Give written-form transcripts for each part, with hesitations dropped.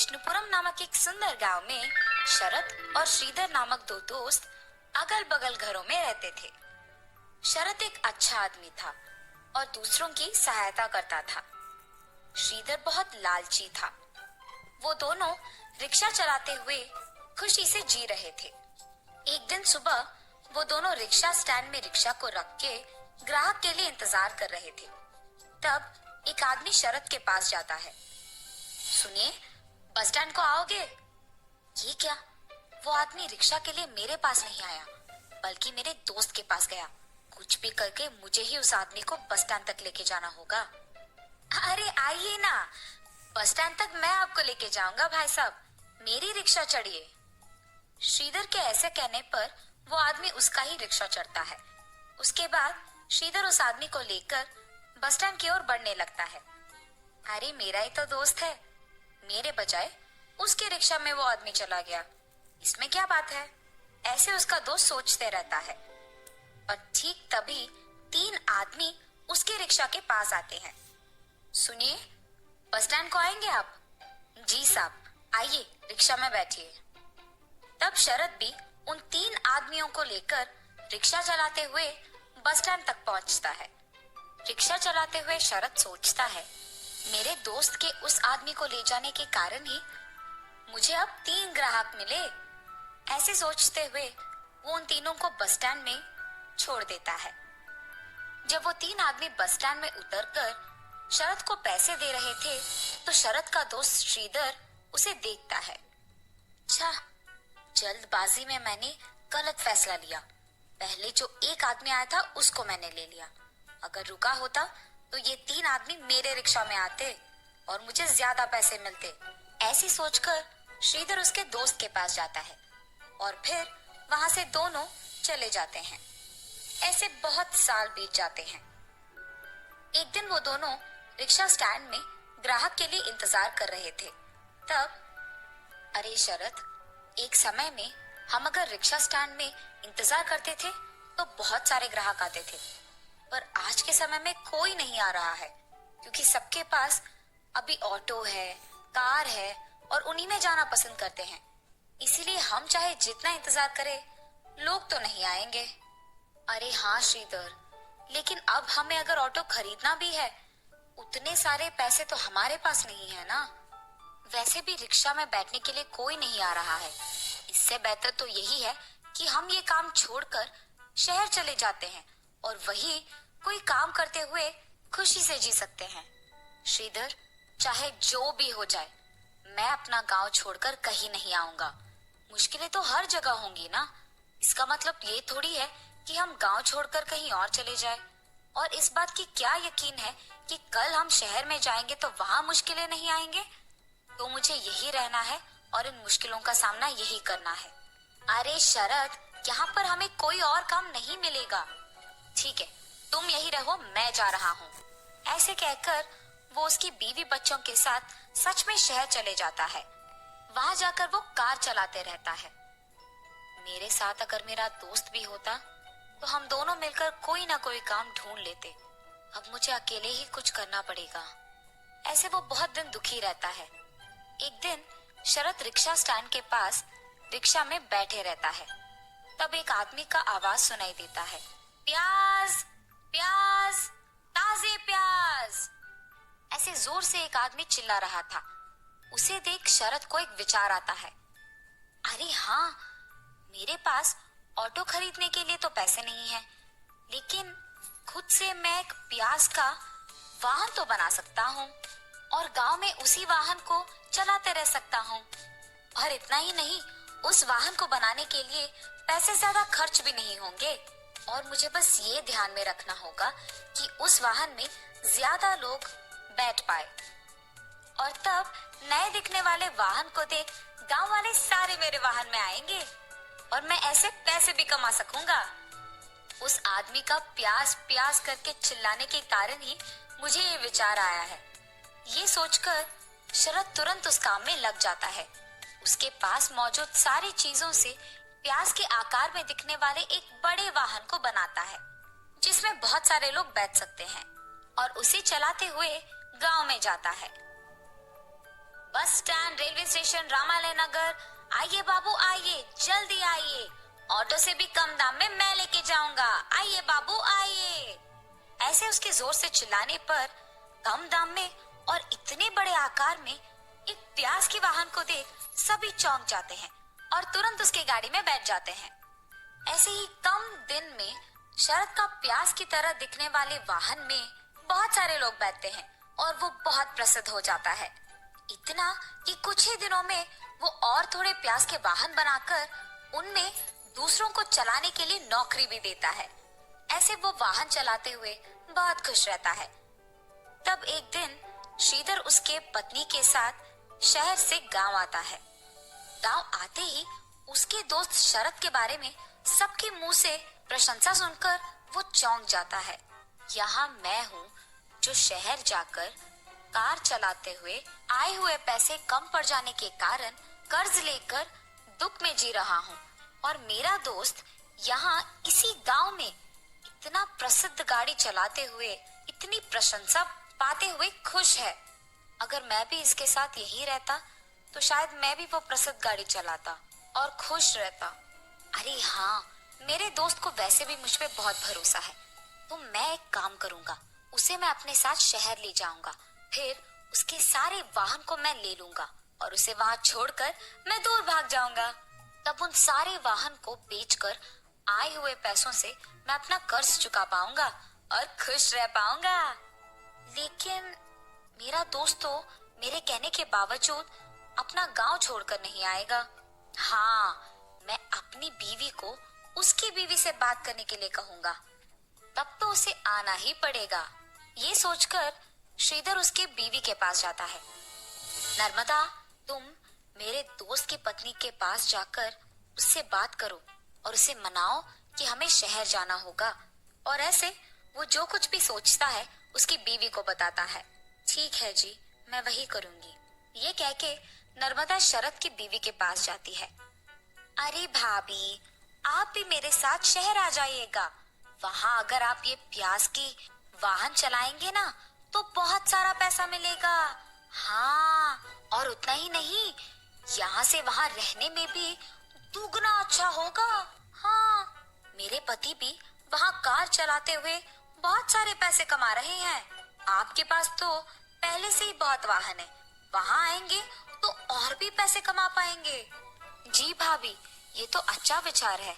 विष्णुपुरम नामक एक सुंदर गांव में शरत और श्रीधर नामक दो दोस्त अगल बगल घरों में रहते थे। शरत एक अच्छा आदमी था और दूसरों की सहायता करता था। श्रीधर बहुत लालची था। वो दोनों रिक्शा चलाते हुए खुशी से जी रहे थे। एक दिन सुबह वो दोनों रिक्शा स्टैंड में रिक्शा को रख के ग्राहक के लिए इंतजार कर रहे थे। तब एक आदमी शरत के पास जाता है। सुनिए, बस स्टैंड को आओगे? ये क्या? वो आदमी रिक्शा के लिए मेरे पास नहीं आया, बल्कि मेरे दोस्त के पास गया। कुछ भी करके मुझे ही उस आदमी को बस स्टैंड तक लेके जाना होगा। अरे आइए ना, बस स्टैंड तक मैं आपको लेके जाऊंगा भाई साहब, मेरी रिक्शा चढ़िए। श्रीधर के ऐसे कहने पर वो आदमी उसका ही रिक्शा चढ़ता है। उसके बाद श्रीधर उस आदमी को लेकर बस स्टैंड की ओर बढ़ने लगता है। अरे मेरा ही तो दोस्त है, मेरे बजाय उसके रिक्शा में वो आदमी चला गया, इसमें क्या बात है? ऐसे उसका दोस्त सोचते रहता है। और ठीक तभी तीन आदमी उसके रिक्शा के पास आते हैं। सुनिए, बस स्टैंड को आएंगे आप? जी साहब, आइए रिक्शा में बैठिए। तब शरत भी उन तीन आदमियों को लेकर रिक्शा चलाते हुए बस स्टैंड तक पहुंचता है। रिक्शा चलाते हुए शरत सोचता है, मेरे दोस्त के उस आदमी को ले जाने के कारण ही मुझे अब 3 ग्राहक मिले। ऐसे सोचते हुए वो उन तीनों को बस स्टैंड में छोड़ देता है। जब वो 3 आदमी बस स्टैंड में उतरकर शरत को पैसे दे रहे थे, तो शरत का दोस्त श्रीधर उसे देखता है। अच्छा, जल्दबाजी में मैंने गलत फैसला लिया। पहले जो एक आदमी आया था उसको मैंने ले लिया। अगर रुका होता तो ये 3 आदमी मेरे रिक्शा में आते और मुझे ज्यादा पैसे मिलते। ऐसी सोचकर श्रीधर उसके दोस्त के पास जाता है और फिर वहां से दोनों चले जाते हैं। ऐसे बहुत साल बीत जाते हैं। एक दिन वो दोनों रिक्शा स्टैंड में ग्राहक के लिए इंतजार कर रहे थे। तब, अरे शरत, एक समय में हम अगर रिक्शा स्टैंड में इंतजार करते थे तो बहुत सारे ग्राहक आते थे, पर आज के समय में कोई नहीं आ रहा है, क्योंकि सबके पास अभी ऑटो है, कार है और उन्हीं में जाना पसंद करते हैं। इसीलिए हम चाहे जितना इंतजार करें, लोग तो नहीं आएंगे। अरे हाँ श्रीधर, लेकिन अब हमें अगर ऑटो खरीदना भी है, उतने सारे पैसे तो हमारे पास नहीं है ना। वैसे भी रिक्शा में बैठने के लिए कोई नहीं आ रहा है। इससे बेहतर तो यही है कि हम ये काम छोड़कर शहर चले जाते हैं और वही कोई काम करते हुए खुशी से जी सकते हैं। श्रीधर, चाहे जो भी हो जाए, मैं अपना गांव छोड़कर कहीं नहीं आऊंगा। मुश्किलें तो हर जगह होंगी ना। इसका मतलब ये थोड़ी है कि हम गांव छोड़कर कहीं और चले जाए। और इस बात की क्या यकीन है कि कल हम शहर में जाएंगे तो वहां मुश्किलें नहीं आएंगे? तो मुझे यही रहना है और इन मुश्किलों का सामना यही करना है। अरे शरत, यहाँ पर हमें कोई और काम नहीं मिलेगा। ठीक है, तुम यही रहो, मैं जा रहा हूँ। ऐसे कहकर वो उसकी बीवी बच्चों के साथ सच में शहर चले जाता है। वहां जाकर वो कार चलाते रहता है। मेरे साथ अगर मेरा दोस्त भी होता तो हम दोनों मिलकर कोई ना कोई काम ढूंढ लेते। अब मुझे अकेले ही कुछ करना पड़ेगा। ऐसे वो बहुत दिन दुखी रहता है। एक दिन शरत रिक्शा स्टैंड के पास रिक्शा में बैठे रहता है। तब एक आदमी का आवाज सुनाई देता है, प्याज, प्याज, ताजे प्याज। ऐसे जोर से एक आदमी चिल्ला रहा था। उसे देख शरत को एक विचार आता है। अरे हाँ, मेरे पास ऑटो खरीदने के लिए तो पैसे नहीं है, लेकिन खुद से मैं एक प्याज का वाहन तो बना सकता हूँ और गांव में उसी वाहन को चलाते रह सकता हूँ। और इतना ही नहीं, उस वाहन को बनाने के लिए पैसे ज्यादा खर्च भी नहीं होंगे और मुझे बस ये ध्यान में रखना होगा कि उस वाहन में ज्यादा लोग बैठ पाए। और तब नए दिखने वाले वाहन को देख गांव वाले सारे मेरे वाहन में आएंगे और मैं ऐसे पैसे भी कमा सकूंगा। उस आदमी का प्यास प्यास करके चिल्लाने के कारण ही मुझे ये विचार आया है। ये सोचकर शरत तुरंत उस काम में लग जाता है। उसके पास मौजूद सारी चीजों से प्याज के आकार में दिखने वाले एक बड़े वाहन को बनाता है, जिसमें बहुत सारे लोग बैठ सकते हैं, और उसे चलाते हुए गांव में जाता है। Bus stand, railway station, Ramalaya नगर, आइए बाबू आइए, जल्दी आइए, ऑटो से भी कम दाम में मैं लेके जाऊंगा, आइए बाबू आइए। ऐसे उसके जोर से चिल्लाने पर कम दाम में और इतने बड़े आकार में एक प्याज के वाहन को देख सभी चौंक जाते हैं और तुरंत उसके गाड़ी में बैठ जाते हैं। ऐसे ही कम दिन में शरद का प्याज की तरह दिखने वाले वाहन में बहुत सारे लोग बैठते हैं और वो बहुत प्रसिद्ध हो जाता है, इतना कि कुछ ही दिनों में वो और थोड़े प्याज के वाहन बनाकर उनमें दूसरों को चलाने के लिए नौकरी भी देता है। ऐसे वो वाहन चलाते हुए बहुत खुश रहता है। तब एक दिन श्रीधर उसके पत्नी के साथ शहर से गांव आता है। गांव आते ही उसके दोस्त शरद के बारे में सबके मुंह से प्रशंसा सुनकर वो चौंक जाता है। यहाँ मैं हूँ जो शहर जाकर कार चलाते हुए आए हुए पैसे कम पड़ जाने के कारण कर्ज लेकर दुख में जी रहा हूँ, और मेरा दोस्त यहाँ इसी गांव में इतना प्रसिद्ध गाड़ी चलाते हुए इतनी प्रशंसा पाते हुए खुश है। अगर मैं भी इसके साथ यही रहता तो शायद मैं भी वो प्रसिद्ध गाड़ी चलाता और खुश रहता। अरे हाँ, मेरे दोस्त को वैसे भी मुझ पे बहुत भरोसा है, तो मैं एक काम करूंगा, उसे मैं अपने साथ शहर ले जाऊंगा, फिर उसके सारे वाहन को मैं ले लूंगा और उसे वहां छोड़कर मैं दूर भाग जाऊंगा। तब उन सारे वाहन को बेचकर आए हुए पैसों से मैं अपना कर्ज चुका पाऊंगा और खुश रह पाऊंगा। लेकिन मेरा दोस्त तो मेरे कहने के बावजूद अपना गांव छोड़कर नहीं आएगा। हाँ, मैं अपनी बीवी को उसकी बीवी से बात करने के लिए कहूंगा, तब तो उसे आना ही पड़ेगा। ये सोचकर श्रीधर उसके बीवी के पास जाता है। नर्मदा, तुम मेरे दोस्त की पत्नी के पास जाकर उससे बात करो और उसे मनाओ कि हमें शहर जाना होगा, और ऐसे वो जो कुछ भी सोचता है उसकी बीवी को बताता है। ठीक है जी, मैं वही करूंगी। ये कह के नर्मदा शरद की बीवी के पास जाती है। अरे भाभी, आप भी मेरे साथ शहर आ जाइएगा। वहाँ अगर आप ये प्याज की वाहन चलाएंगे ना तो बहुत सारा पैसा मिलेगा। हाँ, और उतना ही नहीं, यहाँ से वहाँ रहने में भी दुगना अच्छा होगा। हाँ, मेरे पति भी वहाँ कार चलाते हुए बहुत सारे पैसे कमा रहे हैं। आपके पास तो पहले से ही बहुत वाहन है, वहाँ आएंगे तो और भी पैसे कमा पाएंगे। जी भाभी, ये तो अच्छा विचार है,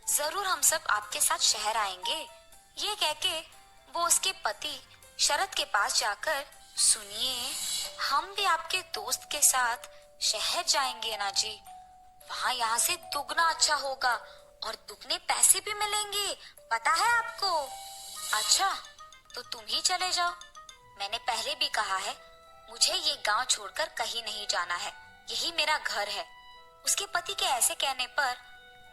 जरूर हम सब आपके साथ शहर आएंगे। ये कह के वो उसके पति शरद के पास जाकर, सुनिए, हम भी आपके दोस्त के साथ शहर जाएंगे ना जी, वहाँ यहाँ से दुगना अच्छा होगा और दुगने पैसे भी मिलेंगे, पता है आपको। अच्छा, तो तुम ही चले जाओ। मैंने पहले भी कहा है, मुझे ये गांव छोड़कर कहीं नहीं जाना है, यही मेरा घर है। उसके पति के ऐसे कहने पर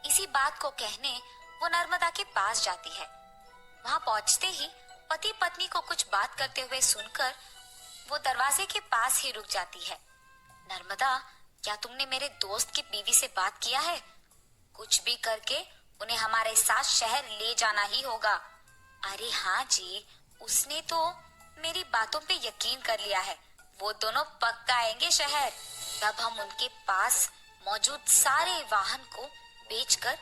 इसी बात को कहने वो नर्मदा के पास जाती है। वहां पहुंचते ही पति पत्नी को कुछ बात करते हुए सुनकर वो दरवाजे के पास ही रुक जाती है। नर्मदा, क्या तुमने मेरे दोस्त की बीवी से बात किया है? कुछ भी करके उन्हें हमारे साथ शहर ले जाना ही होगा। अरे हाँ जी, उसने तो मेरी बातों पे यकीन कर लिया है, वो दोनों पक्का आएंगे शहर। तब हम उनके पास मौजूद सारे वाहन को बेचकर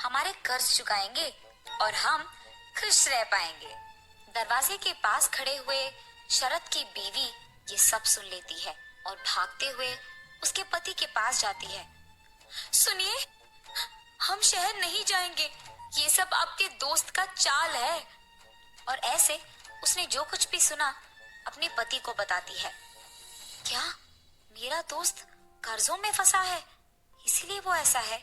हमारे कर्ज चुकाएंगे और हम खुश रह पाएंगे। दरवाजे के पास खड़े हुए शरद की बीवी ये सब सुन लेती है और भागते हुए उसके पति के पास जाती है। सुनिए, हम शहर नहीं जाएंगे, ये सब आपके दोस्त का चाल है। और ऐसे उसने जो कुछ भी सुना अपने पति को बताती है। क्या मेरा दोस्त कर्जों में फंसा है, इसीलिए वो ऐसा है?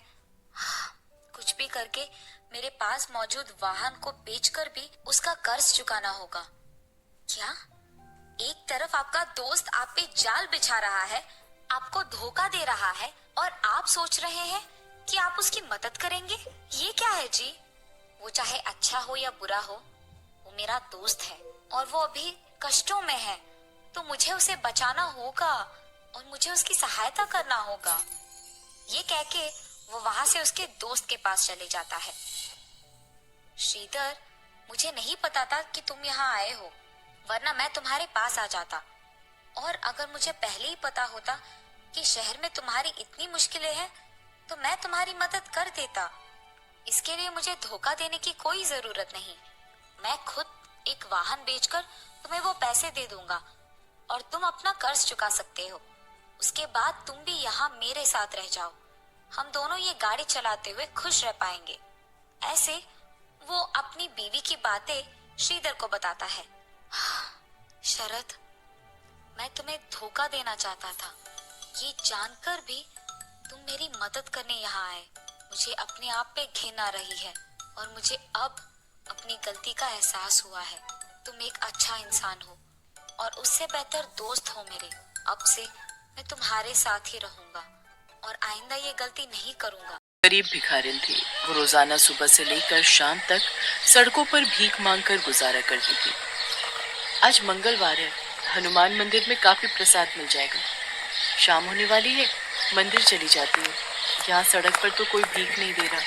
कुछ भी करके मेरे पास मौजूद वाहन को बेचकर भी उसका कर्ज चुकाना होगा। क्या एक तरफ आपका दोस्त आप पे जाल बिछा रहा है, आपको धोखा दे रहा है, और आप सोच रहे हैं कि आप उसकी मदद करेंगे? ये क्या है जी? वो चाहे अच्छा हो या बुरा हो, वो मेरा दोस्त है और वो अभी कष्टों में है, तो मुझे उसे बचाना होगा और मुझे उसकी सहायता करना होगा। ये कह के वो वहां से उसके दोस्त के पास चले जाता है। श्रीधर, मुझे नहीं पता था कि तुम यहाँ आए हो, वरना मैं तुम्हारे पास आ जाता। और अगर मुझे पहले ही पता होता कि शहर में तुम्हारी इतनी मुश्किलें हैं, तो मैं तुम्हारी मदद कर देता। इसके लिए मुझे धोखा देने की कोई जरूरत नहीं। मैं खुद एक वाहन बेचकर तुम्हें वो पैसे दे दूंगा और तुम अपना कर्ज चुका सकते हो। उसके बाद तुम भी यहाँ मेरे साथ रह जाओ। हम दोनों ये गाड़ी चलाते हुए खुश रह पाएंगे। ऐसे वो अपनी बीवी की बातें श्रीधर को बताता है। शरद, मैं तुम्हें धोखा देना चाहता था। ये जानकर भी तुम मेरी मदद करने यहाँ आए। मुझे अपने आप पे घिन आ रही है और मुझे अब अपनी गलती का एहसास हुआ है। तुम एक अच्छा इंसान हो और उससे बेहतर दोस्त हो मेरे। अब से मैं तुम्हारे साथ ही रहूंगा और आइंदा ये गलती नहीं करूंगा। गरीब भिखारिन थी। वो रोजाना सुबह से लेकर शाम तक सड़कों पर भीख मांगकर गुजारा करती थी। आज मंगलवार है, हनुमान मंदिर में काफी प्रसाद मिल जाएगा। शाम होने वाली है, मंदिर चली जाती है। यहाँ सड़क पर तो कोई भीख नहीं दे रहा।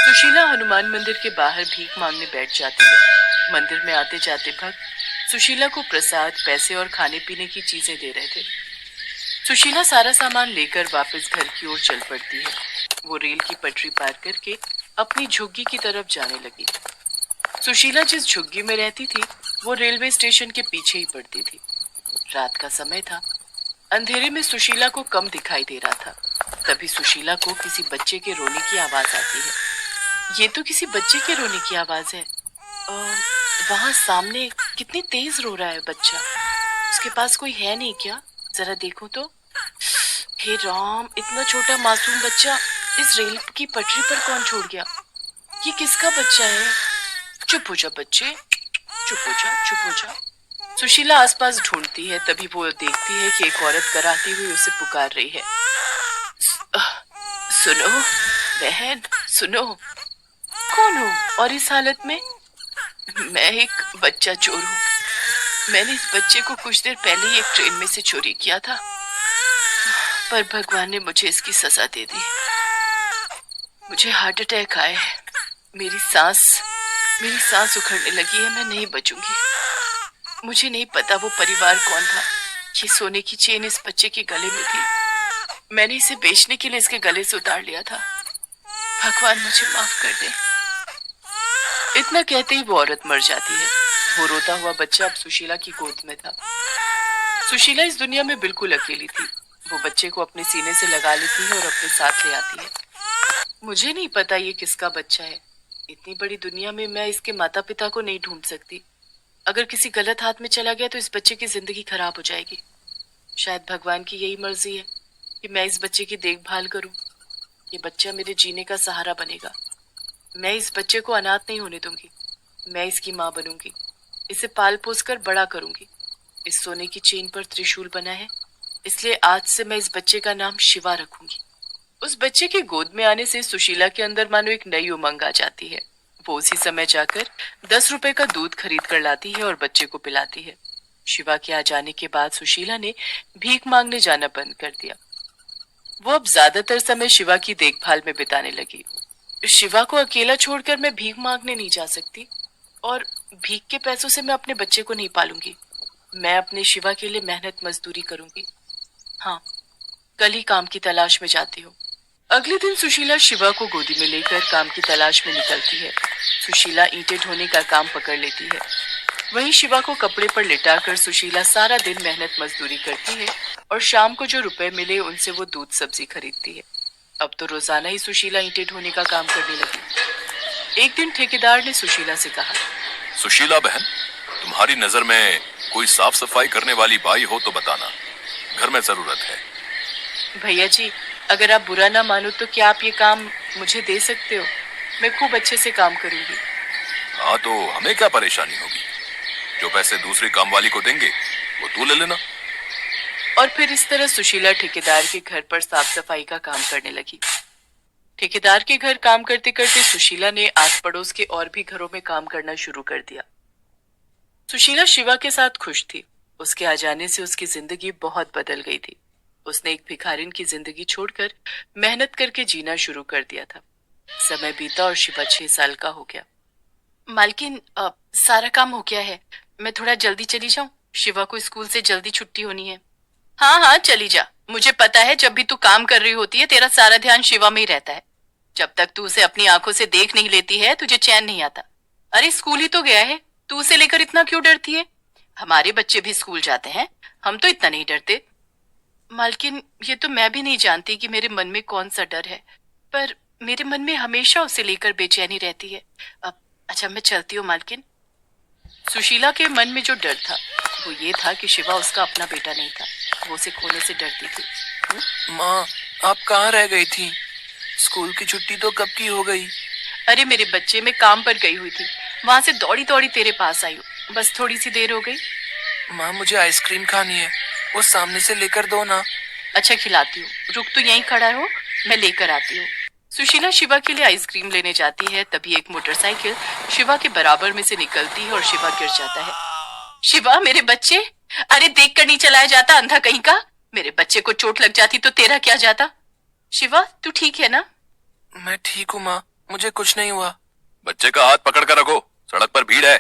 सुशीला हनुमान मंदिर के बाहर भीख मांगने बैठ जाती है। मंदिर में आते जाते भक्त सुशीला को प्रसाद, पैसे और खाने पीने की चीजें दे रहे थे। सुशीला सारा सामान लेकर वापस घर की ओर चल पड़ती है। वो रेल की पटरी पार करके अपनी झुग्गी की तरफ जाने लगी। सुशीला जिस झुग्गी में रहती थी वो रेलवे स्टेशन के पीछे ही पड़ती थी। रात का समय था। अंधेरे में सुशीला को कम दिखाई दे रहा था। तभी सुशीला को किसी बच्चे के रोने की आवाज आती है। ये तो किसी बच्चे के रोने की आवाज है। वहां सामने कितनी तेज रो रहा है बच्चा। उसके पास कोई है नहीं क्या? जरा देखो तो। हे राम, इतना छोटा मासूम बच्चा इस रेल की पटरी पर कौन छोड़ गया? ये किसका बच्चा है? चुप हो जा बच्चे, चुप हो जा, चुप हो जा। सुशीला आसपास ढूंढती है, तभी वो देखती है कि एक औरत कराहती हुई उसे पुकार रही है। सुनो बहन, सुनो। कौन हो और इस हालत में? मैं एक बच्चा चोर हूँ। मैंने इस बच्चे को कुछ देर पहले ही एक ट्रेन में से चोरी किया था, पर भगवान ने मुझे इसकी सजा दे दी। मुझे हार्ट अटैक आया है। मेरी सांस उखड़ने लगी है। मैं नहीं बचूंगी। मुझे नहीं पता वो परिवार कौन था। ये सोने की चेन इस बच्चे के गले में थी। मैंने इसे बेचने के लिए इसके गले से उतार लिया था। भगवान मुझे माफ कर दे। इतना कहते ही वो औरत मर जाती है। वो रोता हुआ बच्चा अब सुशीला की गोद में था। सुशीला इस दुनिया में बिल्कुल अकेली थी। वो बच्चे को अपने सीने से लगा लेती है और अपने साथ ले आती है। मुझे नहीं पता ये किसका बच्चा है। इतनी बड़ी दुनिया में मैं इसके माता पिता को नहीं ढूंढ सकती। अगर किसी गलत हाथ में चला गया तो इस बच्चे की जिंदगी खराब हो जाएगी। शायद भगवान की यही मर्जी है कि मैं इस बच्चे की देखभाल करूं। ये बच्चा मेरे जीने का सहारा बनेगा। मैं इस बच्चे को अनाथ नहीं होने दूंगी। मैं इसकी माँ बनूंगी। इसे पाल पोस कर बड़ा करूंगी। इस सोने की चेन पर त्रिशूल बना है, इसलिए आज से मैं इस बच्चे का नाम शिवा रखूंगी। उस बच्चे के गोद में आने से सुशीला के अंदर मानो एक नई उमंग आ जाती है। वो उसी समय जाकर 10 रुपए का दूध खरीद कर लाती है और बच्चे को पिलाती है। शिवा के आ जाने के बाद सुशीला ने भीख मांगने जाना बंद कर दिया। वो अब ज्यादातर समय शिवा की देखभाल में बिताने लगी। शिवा को अकेला छोड़कर मैं भीख मांगने नहीं जा सकती और भीख के पैसों से मैं अपने बच्चे को नहीं पालूंगी। मैं अपने शिवा के लिए मेहनत मजदूरी करूंगी। हाँ, कल ही काम की तलाश में जाती हूँ। अगले दिन सुशीला शिवा को गोदी में लेकर काम की तलाश में निकलती है। सुशीला ईंटें ढोने का काम पकड़ लेती है। वहीं शिवा को कपड़े पर लिटाकर सुशीला सारा दिन मेहनत मजदूरी करती है और शाम को जो रुपए मिले उनसे वो दूध सब्जी खरीदती है। अब तो रोजाना ही सुशीला ईंटें ढोने का काम करने लगी। एक दिन ठेकेदार ने सुशीला से कहा, सुशीला बहन, तुम्हारी नजर में कोई साफ सफाई करने वाली बाई हो तो बताना, घर में जरूरत है। भैया जी, अगर आप बुरा ना मानो तो क्या आप ये काम मुझे दे सकते हो? मैं खूब अच्छे से काम करूंगी। हाँ, तो हमें क्या परेशानी होगी? जो पैसे दूसरी काम वाली को देंगे वो तू ले लेना। और फिर इस तरह सुशीला ठेकेदार के घर पर साफ सफाई का काम करने लगी। ठेकेदार के घर काम करते करते सुशीला ने आस पड़ोस के और भी घरों में काम करना शुरू कर दिया। सुशीला शिवा के साथ खुश थी। उसके आ जाने से उसकी जिंदगी बहुत बदल गई थी। उसने एक भिखारिन की जिंदगी छोड़कर मेहनत करके जीना शुरू कर दिया था। समय बीता और शिवा 6 साल का हो गया। मालकिन, सारा काम हो गया है। मैं थोड़ा जल्दी चली जाऊं? शिवा को स्कूल से जल्दी छुट्टी होनी है। हाँ हाँ चली जा, मुझे पता है जब भी तू काम कर रही होती है तेरा सारा ध्यान शिवा में ही रहता है। जब तक तू उसे अपनी आंखों से देख नहीं लेती है तुझे चैन नहीं आता। अरे स्कूल ही तो गया है, तू उसे लेकर इतना क्यों डरती है? हमारे बच्चे भी स्कूल जाते हैं, हम तो इतना नहीं डरते। मालकिन ये तो मैं भी नहीं जानती कि मेरे मन में कौन सा डर है, पर मेरे मन में हमेशा उसे लेकर बेचैनी रहती है। अब अच्छा मैं चलती हूँ मालकिन। सुशीला के मन में जो डर था वो ये था कि शिवा उसका अपना बेटा नहीं था, वो उसे खोने से डरती थी। माँ, आप कहाँ रह गई थी? स्कूल की छुट्टी तो कब की हो गई? अरे मेरे बच्चे, मैं काम पर गई हुई थी, वहां से दौड़ी दौड़ी तेरे पास आई हूँ, बस थोड़ी सी देर हो गई। माँ, मुझे आइसक्रीम खानी है, वो सामने से लेकर दो ना। अच्छा खिलाती हूँ, रुक तो यहीं खड़ा हो, मैं लेकर आती हूँ। सुशीला शिवा के लिए आइसक्रीम लेने जाती है, तभी एक मोटरसाइकिल शिवा के बराबर में से निकलती है और शिवा गिर जाता है। शिवा मेरे बच्चे, अरे देख कर नहीं चलाया जाता अंधा कहीं का, मेरे बच्चे को चोट लग जाती तो तेरा क्या जाता। शिवा तू ठीक है ना? मैं ठीक हूँ माँ, मुझे कुछ नहीं हुआ। बच्चे का हाथ पकड़ कर रखो, सड़क पर भीड़ है।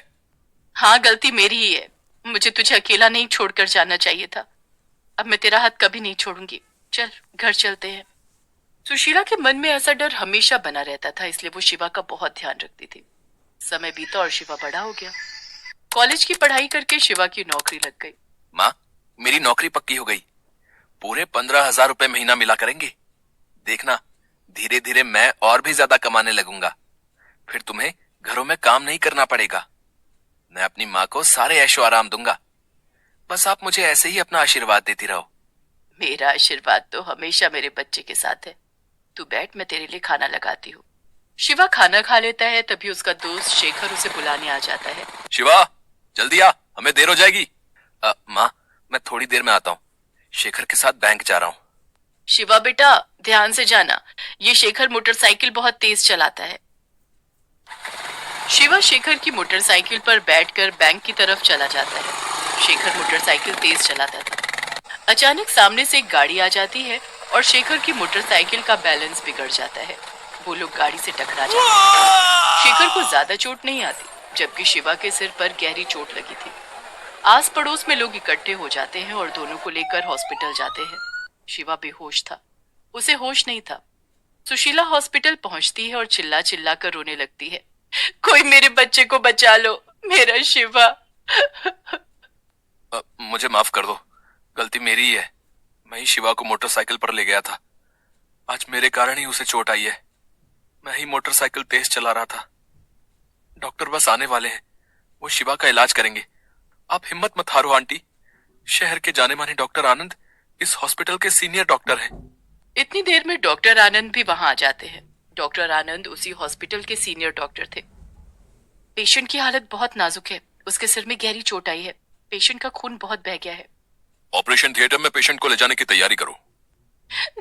हाँ गलती मेरी ही है, मुझे तुझे अकेला नहीं छोड़कर जाना चाहिए था। अब मैं तेरा हाथ कभी नहीं छोड़ूंगी, चल घर चलते हैं। सुशीला के मन में ऐसा डर हमेशा बना रहता था, इसलिए वो शिवा का बहुत ध्यान रखती थी। समय बीता और शिवा बड़ा हो गया। कॉलेज की पढ़ाई करके शिवा की नौकरी लग गई। माँ, मेरी नौकरी पक्की हो गई, पूरे 15,000 रुपए महीना मिला करेंगे। देखना, धीरे धीरे मैं और भी ज्यादा कमाने लगूंगा, फिर तुम्हें घरों में काम नहीं करना पड़ेगा। मैं अपनी माँ को सारे ऐशो आराम दूंगा, बस आप मुझे ऐसे ही अपना आशीर्वाद देती रहो। मेरा आशीर्वाद तो हमेशा मेरे बच्चे के साथ है। तू बैठ, मैं तेरे लिए खाना लगाती हूँ। शिवा खाना खा लेता है, तभी उसका दोस्त शेखर उसे बुलाने आ जाता है। शिवा जल्दी आ, हमें देर हो जाएगी। माँ, मैं थोड़ी देर में आता हूँ, शेखर के साथ बैंक जा रहा हूँ। शिवा बेटा ध्यान से जाना, ये शेखर मोटरसाइकिल बहुत तेज चलाता है। शिवा शेखर की मोटरसाइकिल पर बैठकर बैंक की तरफ चला जाता है। शेखर मोटरसाइकिल तेज चलाता था। अचानक सामने से एक गाड़ी आ जाती है और शेखर की मोटरसाइकिल का बैलेंस बिगड़ जाता है। वो लोग गाड़ी से टकरा जाते हैं। शेखर को ज्यादा चोट नहीं आती, जबकि शिवा के सिर पर गहरी चोट लगी थी। आस पड़ोस में लोग इकट्ठे हो जाते हैं और दोनों को लेकर हॉस्पिटल जाते हैं। शिवा बेहोश था, उसे होश नहीं था। सुशीला हॉस्पिटल पहुंचती है और चिल्ला चिल्ला कर रोने लगती है, कोई मेरे बच्चे को बचा लो, मेरा शिवा। मुझे माफ कर दो, गलती मेरी ही है। मैं ही शिवा को मोटरसाइकिल पर ले गया था, आज मेरे कारण ही उसे चोट आई है। मैं ही मोटरसाइकिल तेज चला रहा था। डॉक्टर बस आने वाले हैं, वो शिवा का इलाज करेंगे। आप हिम्मत मत हारो आंटी, शहर के जाने माने डॉक्टर आनंद इस हॉस्पिटल के सीनियर डॉक्टर हैं। इतनी देर में डॉक्टर आनंद भी वहां आ जाते हैं। डॉक्टर आनंद उसी हॉस्पिटल के सीनियर डॉक्टर थे। पेशेंट की हालत बहुत नाजुक है, उसके सिर में गहरी चोट आई है, पेशेंट का खून बहुत बह गया है। ऑपरेशन थिएटर में पेशेंट को ले जाने की तैयारी करो।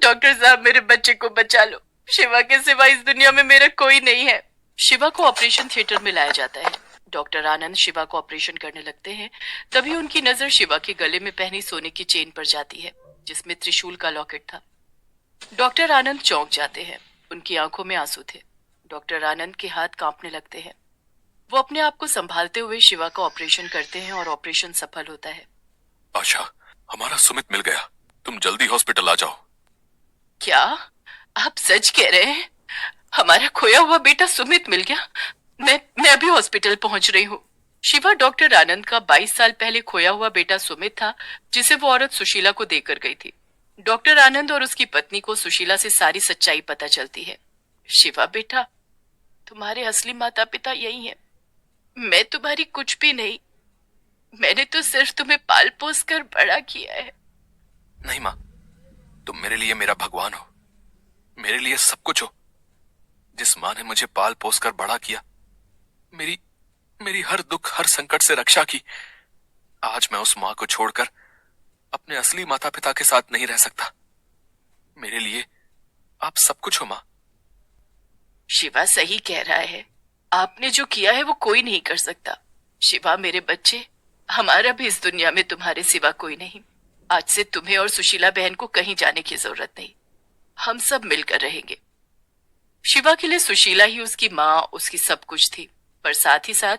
डॉक्टर साहब मेरे बच्चे को बचा लो, शिवा के सिवा इस दुनिया में मेरा कोई नहीं है। शिवा को ऑपरेशन थिएटर में लाया जाता है। डॉक्टर आनंद शिवा को ऑपरेशन करने लगते हैं, तभी उनकी नजर शिवा के गले में पहनी सोने की चेन पर जाती है, जिसमें त्रिशूल का लॉकेट था। डॉक्टर आनंद चौंक जाते हैं, उनकी आंखों में आंसू थे। डॉक्टर आनंद के हाथ कांपने लगते हैं। वो अपने आप को संभालते हुए शिवा का ऑपरेशन करते हैं और ऑपरेशन सफल होता है। अच्छा, हमारा सुमित मिल गया, तुम जल्दी हॉस्पिटल आ जाओ। क्या आप सच कह रहे हैं? हमारा खोया हुआ बेटा सुमित मिल गया? मैं अभी हॉस्पिटल पहुंच रही हूँ। शिवा डॉक्टर आनंद का 22 साल पहले खोया हुआ बेटा सुमित था, जिसे वो औरत सुशीला को देकर गई थी। डॉक्टर आनंद और उसकी पत्नी को सुशीला से सारी सच्चाई पता चलती है। शिवा बेटा, तुम्हारे असली माता पिता यही हैं। मैं तुम्हारी कुछ भी नहीं, मैंने तो सिर्फ तुम्हें पाल पोस कर बड़ा किया है। नहीं माँ, तुम मेरे लिए मेरा भगवान हो, मेरे लिए सब कुछ हो। जिस माँ ने मुझे पाल पोस कर बड़ा किया, मेरी हर दुख हर संकट से रक्षा की, आज मैं उस माँ को छोड़कर अपने असली माता पिता के साथ नहीं रह सकता। मेरे लिए आप सब कुछ हो माँ। शिवा सही कह रहा है, आपने जो किया है वो कोई नहीं कर सकता। शिवा मेरे बच्चे, हमारा भी इस दुनिया में तुम्हारे सिवा कोई नहीं। आज से तुम्हें और सुशीला बहन को कहीं जाने की जरूरत नहीं, हम सब मिलकर रहेंगे। शिवा के लिए सुशीला ही उसकी माँ, उसकी सब कुछ थी, पर साथ ही साथ